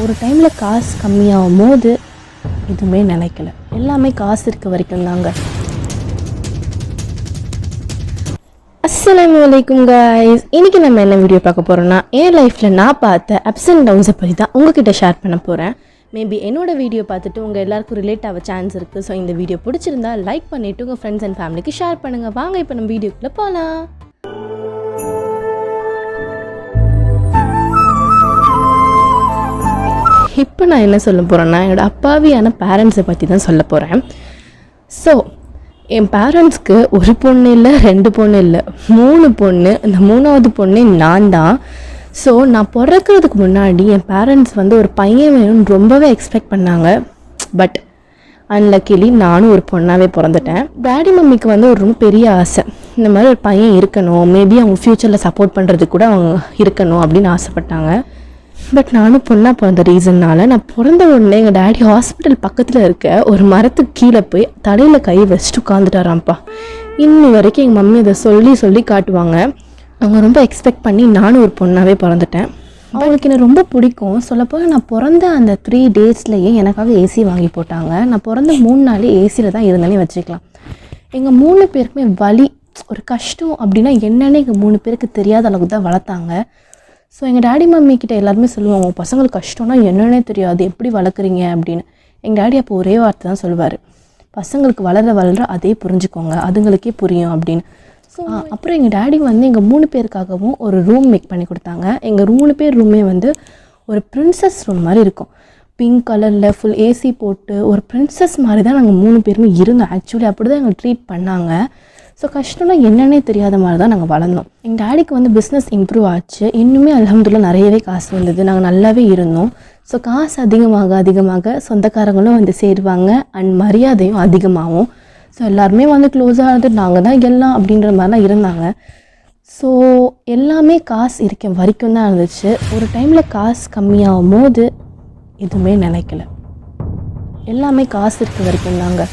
ஒரு டைமில் காசு கம்மியாகும் போது எதுவுமே நினைக்கல. எல்லாமே காசு இருக்க வரைக்கும் தாங்க. அஸ்ஸலாமு அலைக்கும் கைஸ். இன்றைக்கி நம்ம என்ன வீடியோ பார்க்க போகிறோன்னா, என் லைஃப்பில் நான் பார்த்த அப்ஸ் அண்ட் டவுன்ஸை பற்றி தான் உங்ககிட்ட ஷேர் பண்ண போகிறேன். மேபி என்னோடய வீடியோ பார்த்துட்டு உங்கள் எல்லாருக்கும் ரிலேட் ஆக சான்ஸ் இருக்குது. ஸோ இந்த வீடியோ பிடிச்சிருந்தா லைக் பண்ணிவிட்டு உங்கள் ஃப்ரெண்ட்ஸ் அண்ட் ஃபேமிலிக்கு ஷேர் பண்ணுங்கள். வாங்க இப்போ நம்ம வீடியோக்குள்ளே போகலாம். இப்போ நான் என்ன சொல்ல போகிறேன்னா, என்னோடய அப்பாவியான பேரண்ட்ஸை பற்றி தான் சொல்ல போகிறேன். ஸோ என் பேரண்ட்ஸ்க்கு ஒரு பொண்ணு இல்லை, 2 பொண்ணு இல்லை, 3 பொண்ணு. இந்த 3வது பொண்ணே நான் தான். ஸோ நான் பிறக்கிறதுக்கு முன்னாடி என் பேரண்ட்ஸ் ஒரு பையன் வேணும்னு ரொம்பவே எக்ஸ்பெக்ட் பண்ணாங்க. பட் அன்லக்கிலி நானும் ஒரு பொண்ணாகவே பிறந்துட்டேன். டேடி மம்மிக்கு ஒரு ரொம்ப பெரிய ஆசை, இந்த மாதிரி ஒரு பையன் இருக்கணும், மேபி அவங்க ஃப்யூச்சரில் சப்போர்ட் பண்ணுறதுக்கு கூட அவங்க இருக்கணும் அப்படின்னு ஆசைப்பட்டாங்க. பட் நானும் பொண்ணாக பிறந்த ரீசன்னால் நான் பிறந்த உடனே எங்கள் டேடி ஹாஸ்பிட்டல் பக்கத்தில் இருக்க ஒரு மரத்துக்கு கீழே போய் தலையில் கை வச்சுட்டு உட்காந்துட்டாராம்ப்பா. இன்னி வரைக்கும் எங்கள் மம்மி அதை சொல்லி காட்டுவாங்க. அவங்க ரொம்ப எக்ஸ்பெக்ட் பண்ணி நானும் ஒரு பொண்ணாகவே பிறந்துட்டேன். அவங்களுக்கு எனக்கு ரொம்ப பிடிக்கும். சொல்லப்போனால் நான் பிறந்த அந்த 3 டேஸ்லேயே எனக்காக ஏசி வாங்கி போட்டாங்க. நான் பிறந்த 3 நாளே ஏசியில் தான் இருந்தேனே வச்சுக்கலாம். எங்கள் 3 பேருக்குமே வலி, ஒரு கஷ்டம் அப்படின்னா என்னென்னு எங்கள் 3 பேருக்கு தெரியாத அளவுக்கு தான் வளர்த்தாங்க. ஸோ எங்கள் டேடி மம்மி கிட்ட எல்லாருமே சொல்லுவாங்க, உங்கள் பசங்களுக்கு கஷ்டம்னா என்னென்னே தெரியாது, எப்படி வளர்க்குறீங்க அப்படின்னு. எங்கள் டேடி அப்போ ஒரே வார்த்தை தான் சொல்லுவார், பசங்களுக்கு வளர அதே புரிஞ்சுக்கோங்க, அதுங்களுக்கே புரியும் அப்படின்னு. ஸோ அப்புறம் எங்கள் டேடி எங்கள் 3 பேருக்காகவும் ஒரு ரூம் மேக் பண்ணி கொடுத்தாங்க. எங்கள் 3 பேர் ரூமே ஒரு பிரின்சஸ் ரூம் மாதிரி இருக்கும். பிங்க் கலரில் ஃபுல் ஏசி போட்டு ஒரு பிரின்சஸ் மாதிரி தான் நாங்கள் 3 பேருமே இருந்தோம். ஆக்சுவலி அப்படி தான் எங்களை ட்ரீட் பண்ணாங்க. ஸோ கஷ்டம்னா என்னென்னே தெரியாத மாதிரி தான் நாங்கள் வளர்ந்தோம். எங்கள் டேடிக்கு பிஸ்னஸ் இம்ப்ரூவ் ஆச்சு. இன்னுமே அல்ஹம்துலில்லாஹ் நிறையவே காசு வந்தது. நாங்கள் நல்லாவே இருந்தோம். ஸோ காசு அதிகமாக சொந்தக்காரங்களும் சேருவாங்க அண்ட் மரியாதையும் அதிகமாகும். ஸோ எல்லாருமே க்ளோஸாக இருந்து நாங்கள் தான் எல்லாம் அப்படின்ற மாதிரிலாம் இருந்தாங்க. ஸோ எல்லாமே காசு இருக்க வரைக்கும் தான் இருந்துச்சு. ஒரு டைமில் காசு கம்மியாகும் போது எதுவுமே நினைக்கல. எல்லாமே காசு இருக்க வரைக்கும் தாங்க.